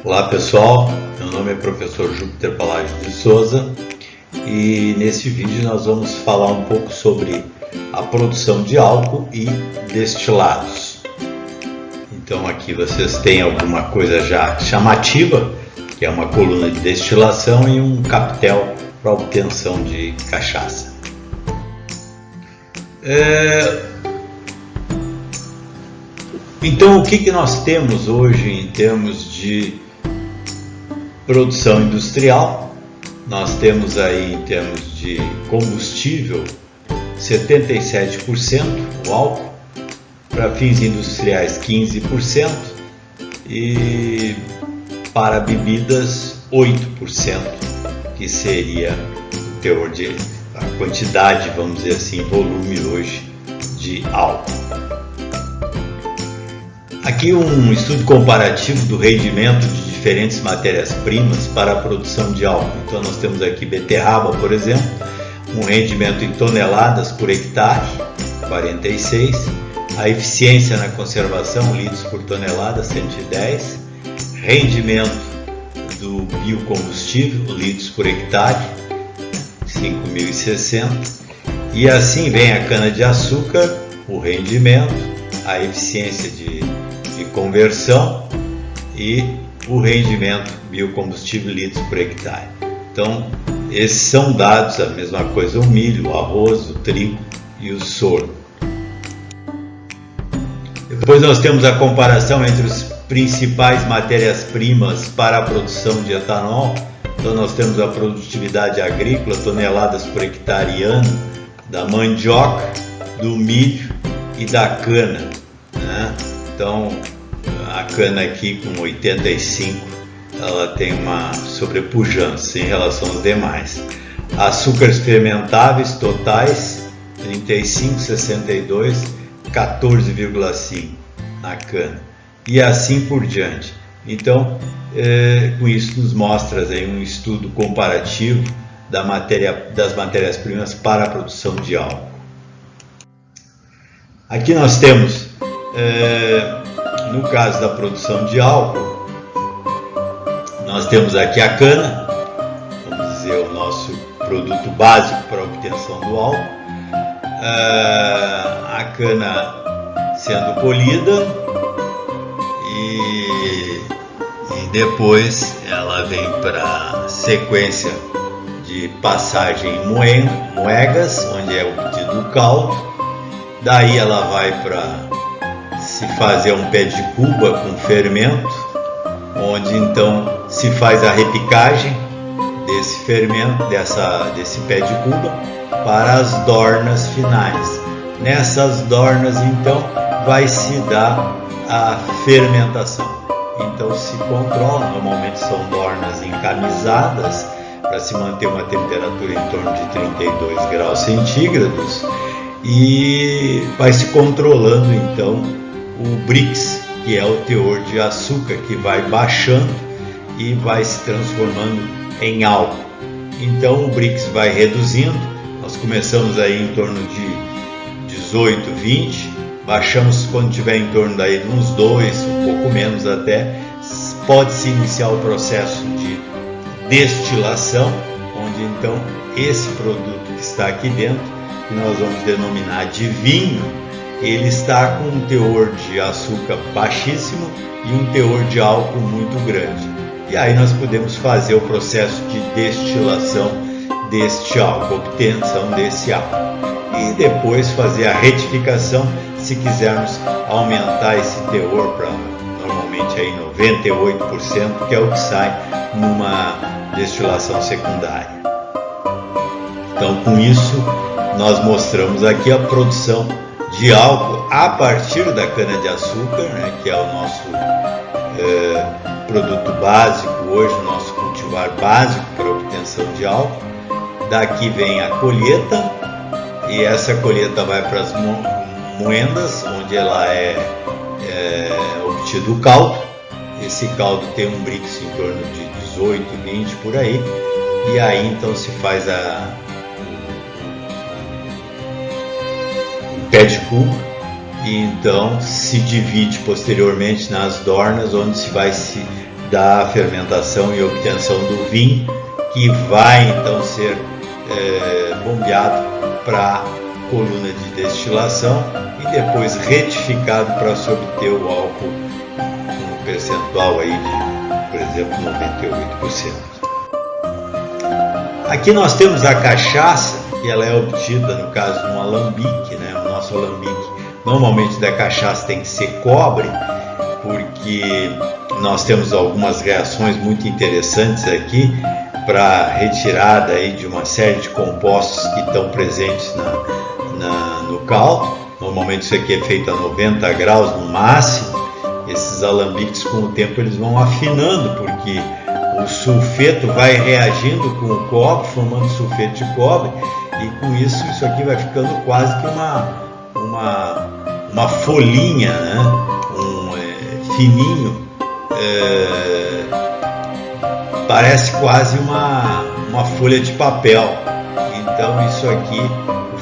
Olá pessoal, meu nome é professor Júpiter Palácio de Souza e nesse vídeo nós vamos falar um pouco sobre a produção de álcool e destilados. Então aqui vocês têm alguma coisa já chamativa, que é uma coluna de destilação e um capitel para obtenção de cachaça. Então o que nós temos hoje em termos de produção industrial? Nós temos aí em termos de combustível 77% o álcool, para fins industriais 15% e para bebidas 8%, que seria o teor de a quantidade, vamos dizer assim, volume hoje de álcool. Aqui um estudo comparativo do rendimento de diferentes matérias-primas para a produção de álcool. Então nós temos aqui beterraba, por exemplo, um rendimento em toneladas por hectare, 46. A eficiência na conservação, litros por tonelada, 110. Rendimento do biocombustível, litros por hectare, 5.060. E assim vem a cana-de-açúcar, o rendimento, a eficiência de conversão e o rendimento biocombustível litros por hectare. Então, esses são dados, a mesma coisa o milho, o arroz, o trigo e o sorgo. Depois nós temos a comparação entre os principais matérias-primas para a produção de etanol. Então nós temos a produtividade agrícola, toneladas por hectare ano, da mandioca, do milho e da cana, né? Então a cana aqui com 85, ela tem uma sobrepujança em relação aos demais. Açúcares fermentáveis totais 35, 62, 14,5 na cana e assim por diante. Então com isso nos mostra aí um estudo comparativo das matérias-primas para a produção de álcool. Aqui nós temos no caso da produção de álcool, nós temos aqui a cana, vamos dizer, o nosso produto básico para a obtenção do álcool. A cana sendo colhida e depois ela vem para sequência de passagem em moegas, onde é obtido o caldo. Daí ela vai para se fazer um pé de cuba com fermento, onde então se faz a repicagem desse fermento, desse pé de cuba, para as dornas finais. Nessas dornas então vai se dar a fermentação. Então se controla, normalmente são dornas encamisadas, para se manter uma temperatura em torno de 32 graus centígrados, e vai se controlando então o Brix, que é o teor de açúcar, que vai baixando e vai se transformando em álcool. Então o Brix vai reduzindo, nós começamos aí em torno de 18, 20, baixamos quando tiver em torno daí de uns 2, um pouco menos até, pode-se iniciar o processo de destilação, onde então esse produto que está aqui dentro, que nós vamos denominar de vinho, ele está com um teor de açúcar baixíssimo e um teor de álcool muito grande. E aí nós podemos fazer o processo de destilação deste álcool, obtenção desse álcool. E depois fazer a retificação, se quisermos aumentar esse teor para normalmente aí 98%, que é o que sai numa destilação secundária. Então com isso nós mostramos aqui a produção de álcool a partir da cana-de-açúcar, né, que é o nosso produto básico hoje, o nosso cultivar básico para a obtenção de álcool. Daqui vem a colheita, e essa colheita vai para as moendas, onde ela é obtido o caldo. Esse caldo tem um Brix em torno de 18, 20 por aí, e aí então se faz pé de cuba, e então se divide posteriormente nas dornas, onde se vai se da fermentação e obtenção do vinho, que vai então ser bombeado para a coluna de destilação e depois retificado para se obter o álcool com um percentual aí de, por exemplo, 98%. Aqui nós temos a cachaça, que ela é obtida, no caso, no alambique, né? O nosso alambique, normalmente da cachaça tem que ser cobre, porque nós temos algumas reações muito interessantes aqui para retirada aí de uma série de compostos que estão presentes no caldo. Normalmente isso aqui é feito a 90 graus no máximo. Esses alambiques, com o tempo, eles vão afinando, porque o sulfeto vai reagindo com o cobre, formando sulfeto de cobre, e com isso aqui vai ficando quase que uma folhinha, né? Fininho, parece quase uma folha de papel. Então isso aqui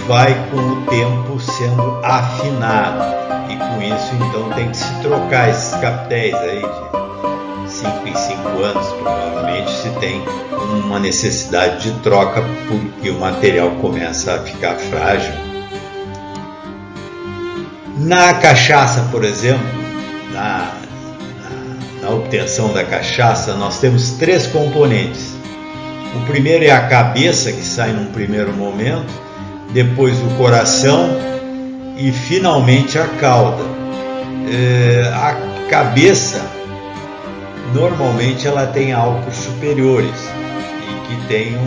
vai com o tempo sendo afinado, e com isso então tem que se trocar esses capitéis aí de 5 em 5 anos, provavelmente se tem uma necessidade de troca, porque o material começa a ficar frágil. Na cachaça, por exemplo, na obtenção da cachaça, nós temos 3 componentes. O primeiro é a cabeça, que sai num primeiro momento, depois o coração e finalmente a cauda. A cabeça, normalmente ela tem álcools superiores e que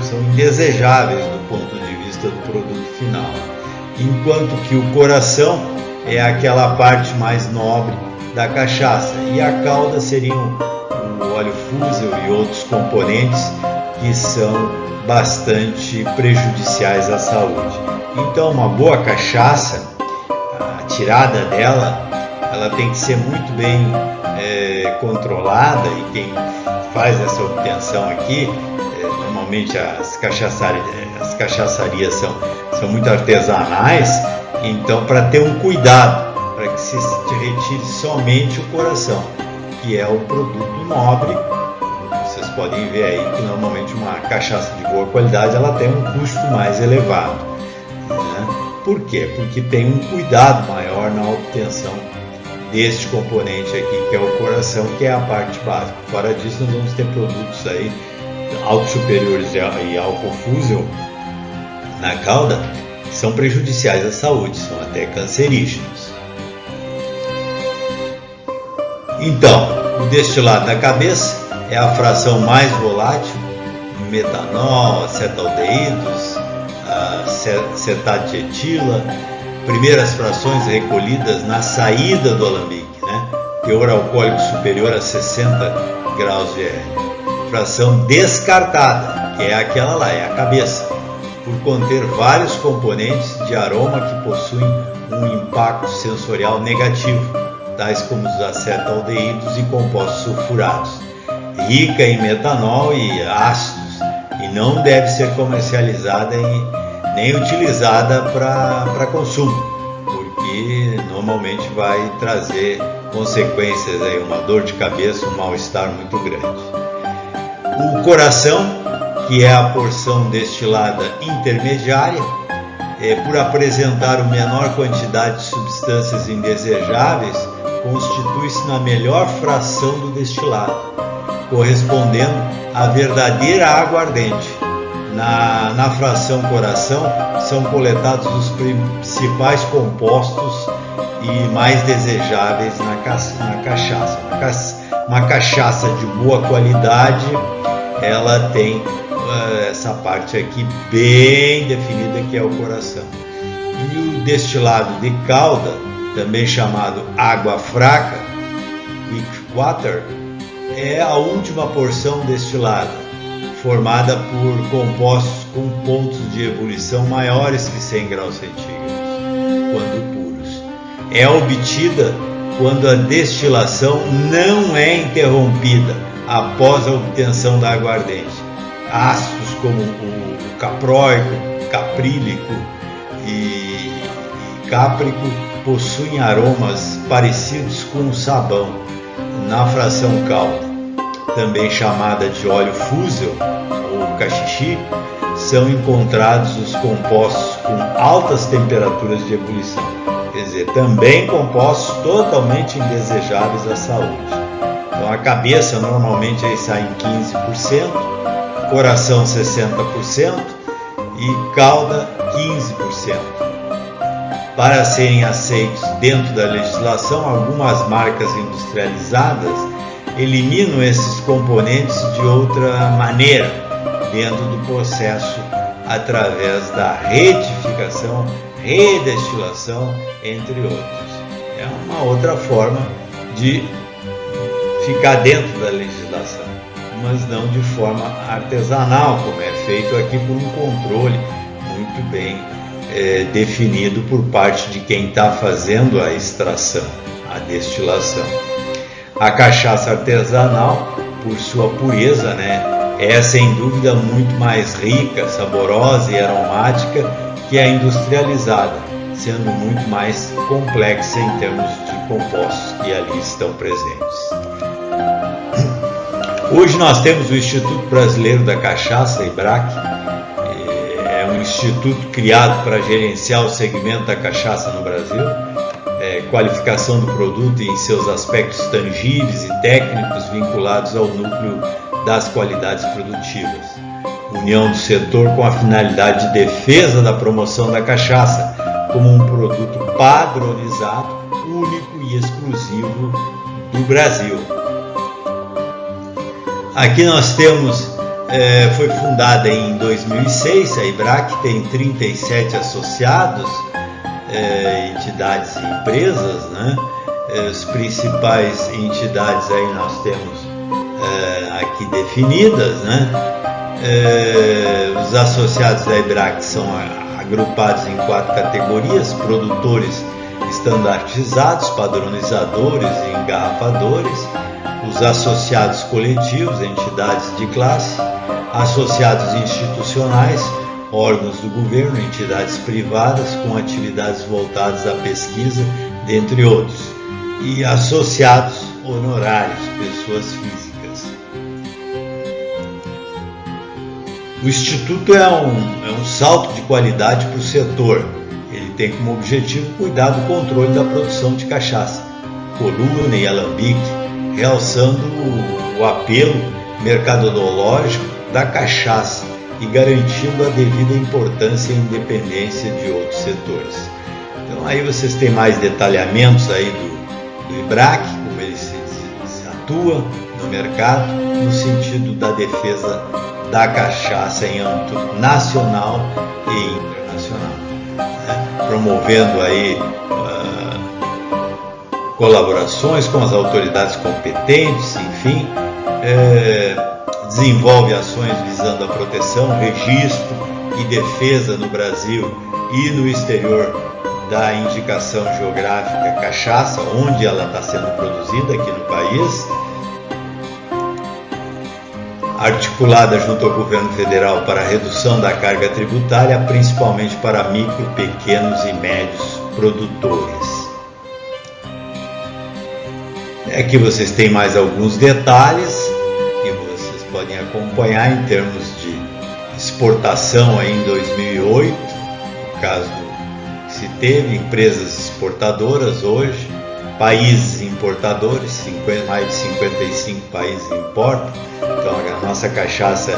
são indesejáveis do ponto de vista do produto final, enquanto que o coração é aquela parte mais nobre da cachaça, e a cauda seriam o óleo fusel e outros componentes que são bastante prejudiciais à saúde. Então, uma boa cachaça, a tirada dela, ela tem que ser muito bem controlada, e quem faz essa obtenção aqui, normalmente as cachaçarias são muito artesanais, então para ter um cuidado, para que se retire somente o coração, que é o produto nobre. Vocês podem ver aí que normalmente uma cachaça de boa qualidade ela tem um custo mais elevado, né? Por quê? Porque tem um cuidado maior na obtenção deste componente aqui, que é o coração, que é a parte básica. Fora disso, nós vamos ter produtos aí, álcool superiores e álcool fusel na cauda, que são prejudiciais à saúde, são até cancerígenos. Então, o destilado da cabeça é a fração mais volátil, metanol, acetaldeídos, acetato de etila, primeiras frações recolhidas na saída do alambique, né? Teor alcoólico superior a 60 graus de R. Fração descartada, que é aquela lá, é a cabeça, por conter vários componentes de aroma que possuem um impacto sensorial negativo, tais como os acetaldeídos e compostos sulfurados, rica em metanol e ácidos, e não deve ser comercializada nem utilizada para consumo, porque normalmente vai trazer consequências aí, uma dor de cabeça, um mal-estar muito grande. O coração, que é a porção destilada intermediária, por apresentar uma menor quantidade de substâncias indesejáveis, constitui-se na melhor fração do destilado, correspondendo à verdadeira aguardente. Na fração coração são coletados os principais compostos e mais desejáveis na cachaça. Uma cachaça de boa qualidade, ela tem essa parte aqui bem definida, que é o coração. E o destilado de cauda, também chamado água fraca, weak water, é a última porção destilada, formada por compostos com pontos de ebulição maiores que 100 graus centígrados, quando puros. É obtida quando a destilação não é interrompida após a obtenção da aguardente. Ácidos como o capróico, caprílico e cáprico possuem aromas parecidos com o sabão na fração cauda. também chamada de óleo fusel ou cachixi, são encontrados os compostos com altas temperaturas de ebulição, quer dizer, também compostos totalmente indesejáveis à saúde. Então a cabeça normalmente aí sai em 15%, coração 60% e cauda 15%. Para serem aceitos dentro da legislação, algumas marcas industrializadas eliminam esses componentes de outra maneira dentro do processo através da retificação, redestilação, entre outros. É uma outra forma de ficar dentro da legislação, mas não de forma artesanal, como é feito aqui por um controle muito bem definido por parte de quem está fazendo a extração, a destilação. A cachaça artesanal, por sua pureza, é sem dúvida muito mais rica, saborosa e aromática que a industrializada, sendo muito mais complexa em termos de compostos que ali estão presentes. Hoje nós temos o Instituto Brasileiro da Cachaça, IBRAC. É um instituto criado para gerenciar o segmento da cachaça no Brasil, qualificação do produto em seus aspectos tangíveis e técnicos vinculados ao núcleo das qualidades produtivas. União do setor com a finalidade de defesa da promoção da cachaça como um produto padronizado, único e exclusivo do Brasil. Aqui nós temos, foi fundada em 2006, a IBRAC tem 37 associados, entidades e empresas, As principais entidades aí nós temos aqui definidas, Os associados da IBRAC são agrupados em 4 categorias: produtores estandartizados, padronizadores e engarrafadores, os associados coletivos, entidades de classe, associados institucionais, órgãos do governo, entidades privadas com atividades voltadas à pesquisa, dentre outros, e associados honorários, pessoas físicas. O Instituto é um salto de qualidade para o setor. Ele tem como objetivo cuidar do controle da produção de cachaça, coluna e alambique, realçando o apelo mercadológico da cachaça e garantindo a devida importância e independência de outros setores. Então aí vocês têm mais detalhamentos aí do IBRAC, como ele se atua no mercado no sentido da defesa da cachaça em âmbito nacional e internacional, promovendo aí colaborações com as autoridades competentes, enfim, desenvolve ações visando a proteção, registro e defesa no Brasil e no exterior da indicação geográfica cachaça, onde ela está sendo produzida aqui no país, articulada junto ao governo federal para a redução da carga tributária, principalmente para micro, pequenos e médios produtores. Aqui vocês têm mais alguns detalhes que vocês podem acompanhar em termos de exportação aí em 2008, no caso que se teve, empresas exportadoras hoje, países importadores, mais de 55 países importam. Então a nossa cachaça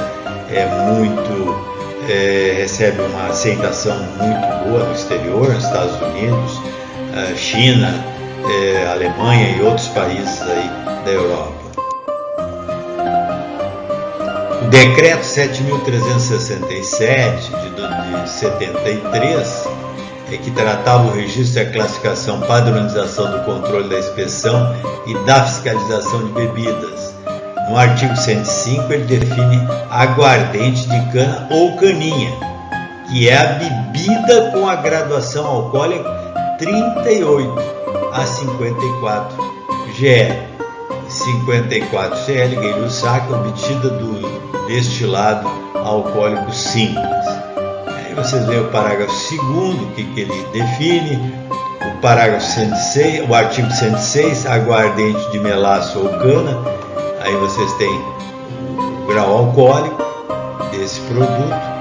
recebe uma aceitação muito boa no exterior, nos Estados Unidos, China, Alemanha e outros países aí da Europa. O Decreto 7.367 de 73, que tratava o registro e a classificação, padronização do controle da inspeção e da fiscalização de bebidas. No artigo 105 ele define aguardente de cana ou caninha, que é a bebida com a graduação alcoólica 38 a 54 GL. 54 CL, Gay-Lussac, obtida do destilado alcoólico simples. Aí vocês veem o parágrafo 2º, que ele define, o parágrafo 106, o artigo 106, aguardente de melaço ou cana, Aí vocês têm o grau alcoólico desse produto,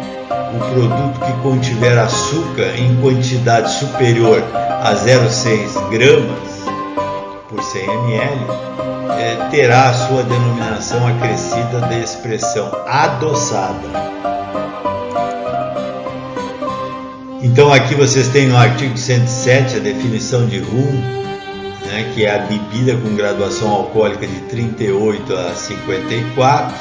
o produto que contiver açúcar em quantidade superior a 0,6 gramas por 100 ml, terá a sua denominação acrescida da expressão adoçada. Então aqui vocês têm no artigo 107 a definição de rum, né, que é a bebida com graduação alcoólica de 38 a 54,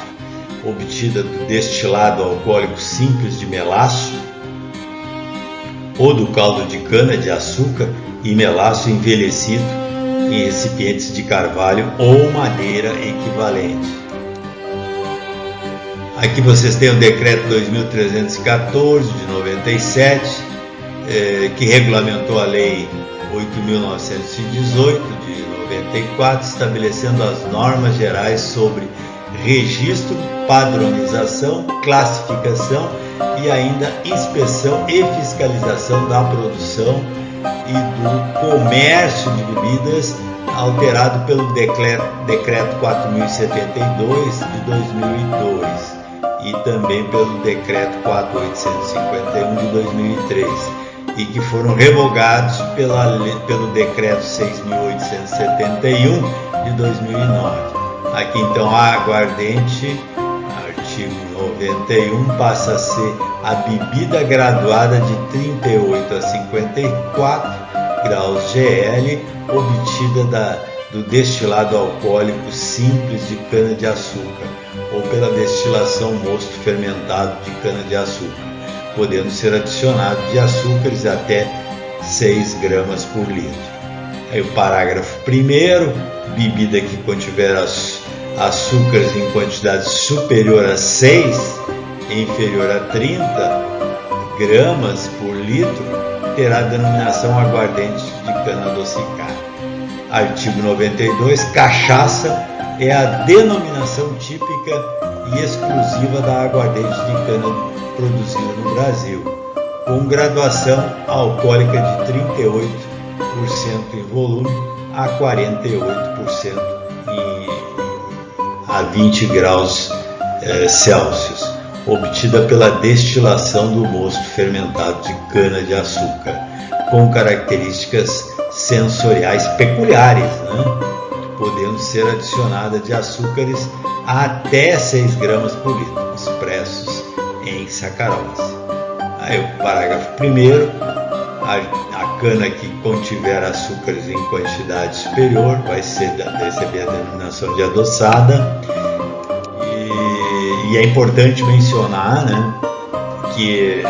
obtida do destilado alcoólico simples de melaço ou do caldo de cana de açúcar e melaço envelhecido em recipientes de carvalho ou madeira equivalente. Aqui vocês têm o decreto 2314 de 97, que regulamentou a lei 8.918 de 94, estabelecendo as normas gerais sobre registro, padronização, classificação e ainda inspeção e fiscalização da produção e do comércio de bebidas, alterado pelo decreto 4072 de 2002 e também pelo decreto 4851 de 2003, e que foram revogados pelo decreto 6.871 de 2009. Aqui então a aguardente, artigo 91, passa a ser a bebida graduada de 38 a 54 graus GL, obtida do destilado alcoólico simples de cana-de-açúcar ou pela destilação mosto fermentado de cana-de-açúcar, podendo ser adicionado de açúcares até 6 gramas por litro. Aí o parágrafo 1º, bebida que contiver açúcares em quantidade superior a 6 e inferior a 30 gramas por litro, terá denominação aguardente de cana adocicada. Artigo 92, cachaça é a denominação típica e exclusiva da aguardente de cana produzida no Brasil, com graduação alcoólica de 38% em volume a 48% a 20 graus Celsius, obtida pela destilação do mosto fermentado de cana-de-açúcar, com características sensoriais peculiares, né? Podendo ser adicionada de açúcares até 6 gramas por litro, expressos em sacarose. Aí o parágrafo 1º, a cana que contiver açúcares em quantidade superior vai receber a denominação de adoçada. E é importante mencionar, né, que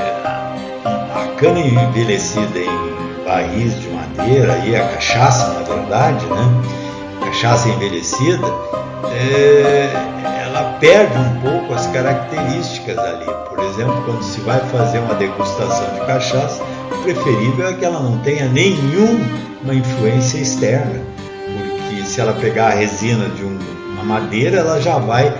a cana envelhecida em barris de madeira, e a cachaça, na verdade, né, cachaça envelhecida, ela perde um pouco as características ali. Por exemplo, quando se vai fazer uma degustação de cachaça, o preferível é que ela não tenha nenhuma influência externa, porque se ela pegar a resina de uma madeira, ela já vai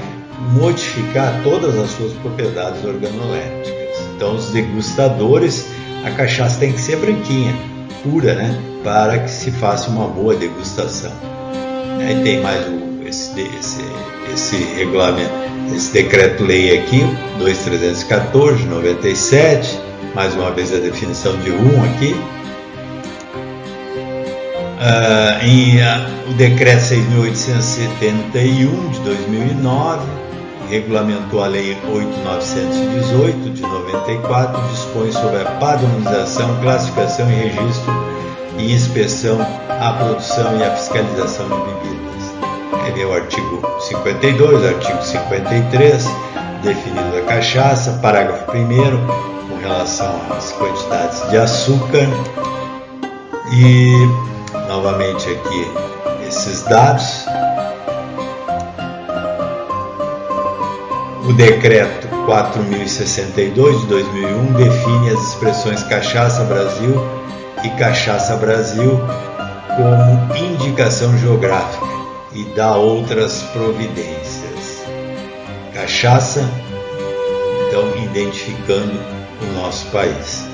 modificar todas as suas propriedades organolépticas. Então, os degustadores, a cachaça tem que ser branquinha, pura, né, para que se faça uma boa degustação. Aí tem mais esse regulamento, esse decreto-lei aqui, 2314, 97, mais uma vez a definição de rum aqui. O decreto 6.871 de 2009 regulamentou a lei 8.918 de 94, dispõe sobre a padronização, classificação e registro e inspeção, a produção e a fiscalização de bebidas. Aí é o artigo 52, artigo 53, definido a cachaça, parágrafo 1º, com relação às quantidades de açúcar. E novamente aqui esses dados. O decreto 4.062 de 2001 define as expressões Cachaça Brasil e Cachaça Brasil como indicação geográfica e dá outras providências. Cachaça, então, identificando o nosso país.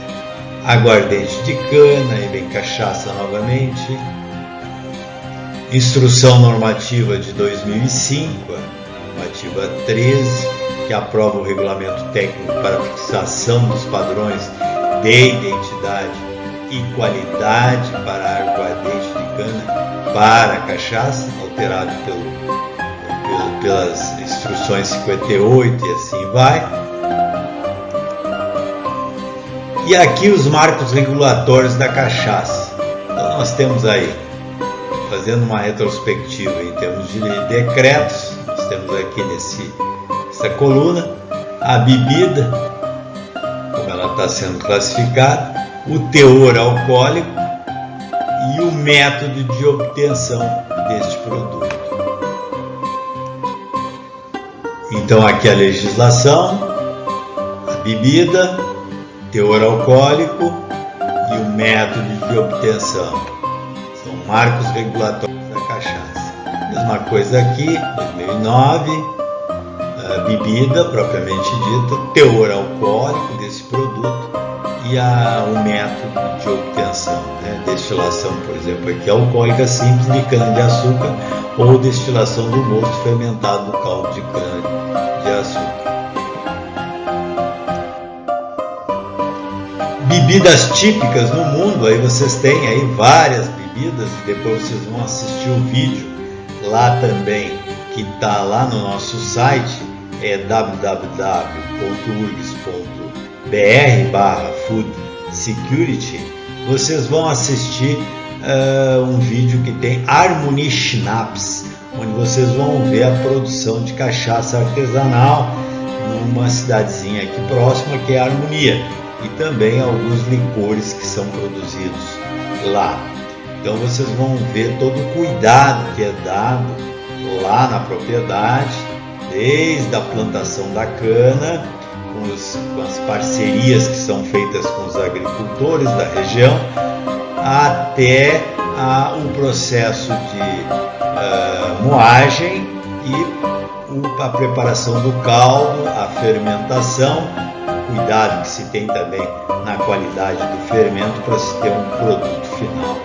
Aguardente de cana, e vem cachaça novamente. Instrução normativa de 2005, a normativa 13, que aprova o regulamento técnico para fixação dos padrões de identidade e qualidade para aguardente de cana para cachaça, alterado pelas instruções 58 e assim vai. E aqui os marcos regulatórios da cachaça. Então nós temos aí, fazendo uma retrospectiva em termos de decretos, nós temos aqui nessa coluna a bebida, como ela está sendo classificada, o teor alcoólico e o método de obtenção deste produto. Então aqui a legislação, a bebida, teor alcoólico e o método de obtenção. São marcos regulatórios da cachaça. Mesma coisa aqui, 2009, a bebida propriamente dita, teor alcoólico desse produto e o método de obtenção, né? Destilação, por exemplo, aqui alcoólica simples de cana-de-açúcar ou destilação do mosto fermentado do caldo de cana-de-açúcar. Bebidas típicas no mundo, aí vocês têm aí várias bebidas e depois vocês vão assistir o vídeo lá também, que está lá no nosso site, é www.urgs.br/food security. Vocês vão assistir um vídeo que tem Harmony Schnapps, onde vocês vão ver a produção de cachaça artesanal numa cidadezinha aqui próxima, que é a Harmonia, e também alguns licores que são produzidos lá. Então vocês vão ver todo o cuidado que é dado lá na propriedade, desde a plantação da cana, com as parcerias que são feitas com os agricultores da região, até o processo de moagem e a preparação do caldo, a fermentação, cuidado que se tem também na qualidade do fermento para se ter um produto final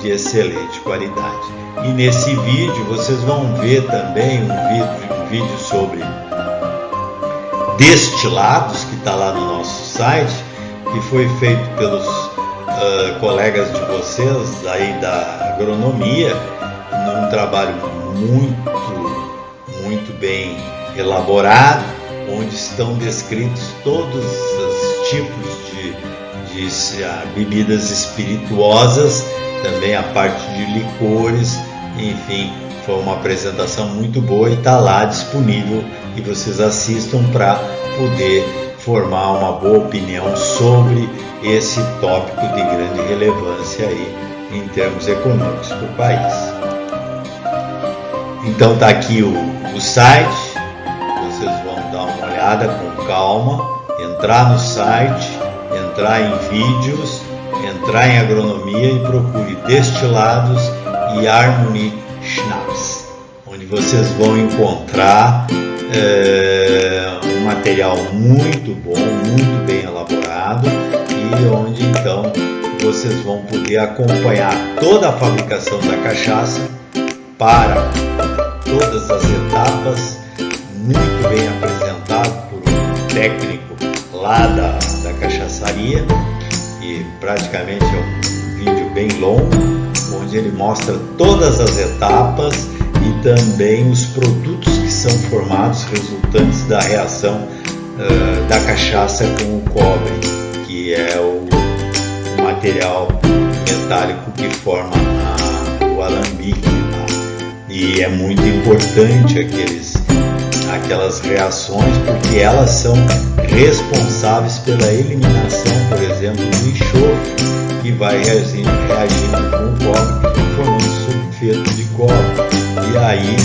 de excelente qualidade. E nesse vídeo vocês vão ver também um vídeo sobre destilados, que está lá no nosso site, que foi feito pelos colegas de vocês aí da agronomia, num trabalho muito bem elaborado, onde estão descritos todos os tipos de bebidas espirituosas, também a parte de licores, enfim, foi uma apresentação muito boa e está lá disponível e vocês assistam para poder formar uma boa opinião sobre esse tópico de grande relevância aí em termos econômicos para o país. Então está aqui o site, vocês vão dar uma olhada com calma, entrar no site, entrar em vídeos, entrar em agronomia e procure destilados e Harmony Schnapps, onde vocês vão encontrar um material muito bom, muito bem elaborado e onde então vocês vão poder acompanhar toda a fabricação da cachaça para todas as etapas, muito bem apresentado por um técnico lá da cachaçaria, e praticamente é um vídeo bem longo, onde ele mostra todas as etapas e também os produtos que são formados resultantes da reação da cachaça com o cobre, que é o material metálico que forma o alambique. E é muito importante aquelas reações, porque elas são responsáveis pela eliminação, por exemplo, do enxofre, que vai reagindo com o cobre, formando sulfeto de cobre. E aí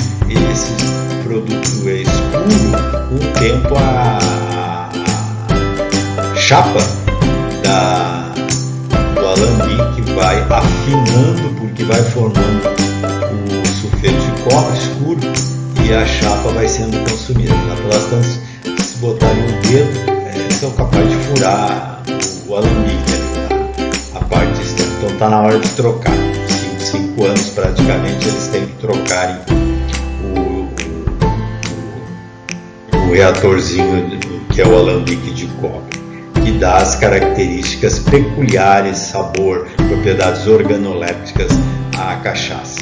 esse produto é escuro, com o tempo a chapa do alambique vai afinando, porque vai formando o sulfeto de cobre escuro e a chapa vai sendo consumida. Pelas tantas, se botarem o dedo, são capazes de furar o alambique, a parte externa. Então está na hora de trocar. 5 5 anos praticamente eles têm que trocarem o reatorzinho que é o alambique de cobre, que dá as características peculiares, sabor, propriedades organolépticas à cachaça.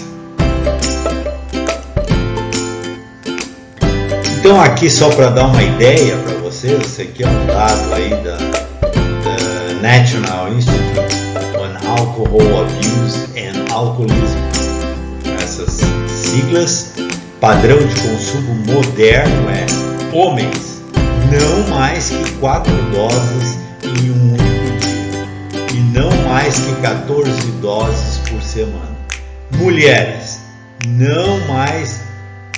Então aqui, só para dar uma ideia para vocês, esse aqui é um dado aí da National Institute on Alcohol Abuse and Alcoholism, essas siglas. Padrão de consumo moderno é homens não mais que 4 doses em um único dia e não mais que 14 doses por semana. Mulheres, não mais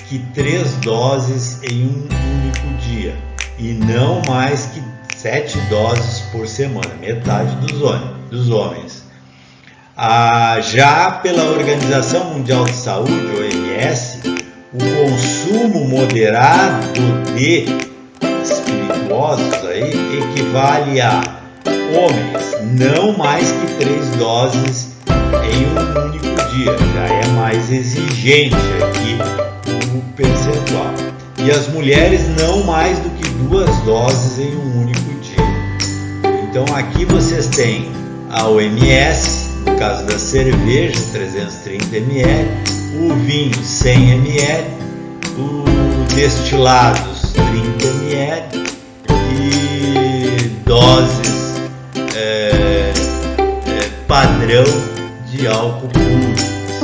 que 3 doses em um único dia e não mais que 7 doses por semana, metade dos homens. Já pela Organização Mundial de Saúde, OMS, o consumo moderado de espirituosos aí equivale a homens não mais que 3 doses em um único dia. Já é mais exigente aqui o percentual. E as mulheres não mais do que 2 doses em um único dia. Então aqui vocês têm a OMS, no caso da cerveja, 330 ml, o vinho 100 ml, o destilados 30 ml e doses padrão de álcool puro,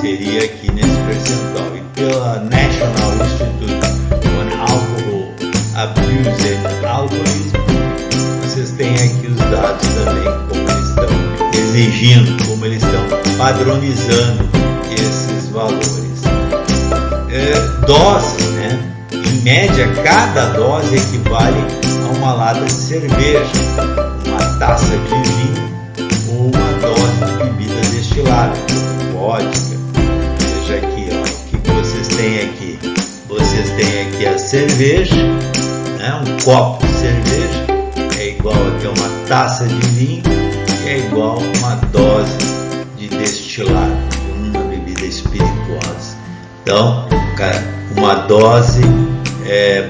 seria aqui nesse percentual. E pela National Institute on Alcohol Abuse and Alcoholism, vocês têm aqui os dados também, como eles estão exigindo, como eles estão padronizando esses valores. Doses, né? Em média, cada dose equivale a uma lata de cerveja, uma taça de vinho ou uma dose de bebida destilada, vodka. Veja aqui, ó, o que vocês têm aqui? Vocês têm aqui a cerveja, né? Um copo de cerveja é igual aqui a uma taça de vinho, que é igual a uma dose de destilado, de uma bebida espirituosa. Então, uma dose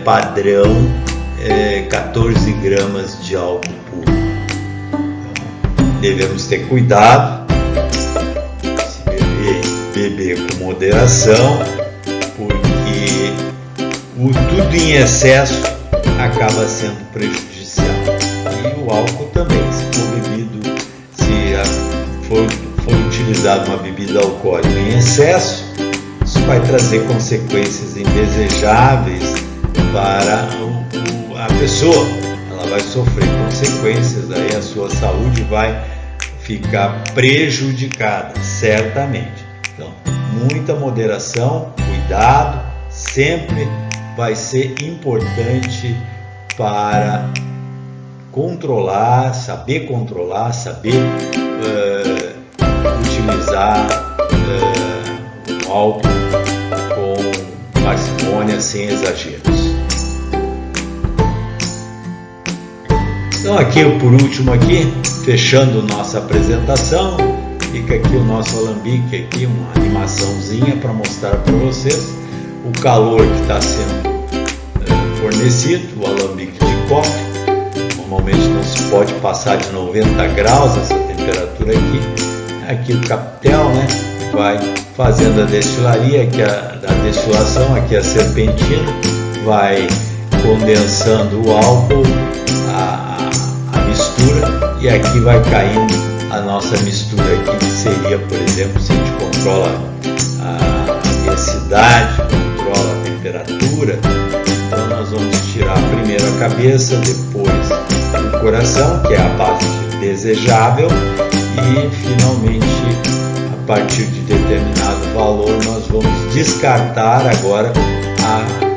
padrão 14 gramas de álcool puro. Então, devemos ter cuidado, se beber com moderação, porque tudo em excesso acaba sendo prejudicial. E o álcool também, se for utilizado uma bebida alcoólica em excesso, isso vai trazer consequências indesejáveis para a pessoa. Ela vai sofrer consequências, aí a sua saúde vai ficar prejudicada, certamente. Então, muita moderação, cuidado, sempre vai ser importante para saber utilizar o álcool com parcimônia, sem exageros. Então aqui por último aqui, fechando nossa apresentação, fica aqui o nosso alambique aqui, uma animaçãozinha para mostrar para vocês o calor que está sendo fornecido, o alambique de cobre. Normalmente não se pode passar de 90 graus essa temperatura aqui. Aqui o capitel, né, vai fazendo a destilaria, aqui a destilação, aqui a serpentina, vai condensando o álcool, a mistura, e aqui vai caindo a nossa mistura aqui, que seria, por exemplo, se a gente controla a densidade, controla a temperatura. Então nós vamos tirar primeiro a cabeça, depois o coração, que é a parte desejável, e finalmente, a partir de determinado valor, nós vamos descartar agora a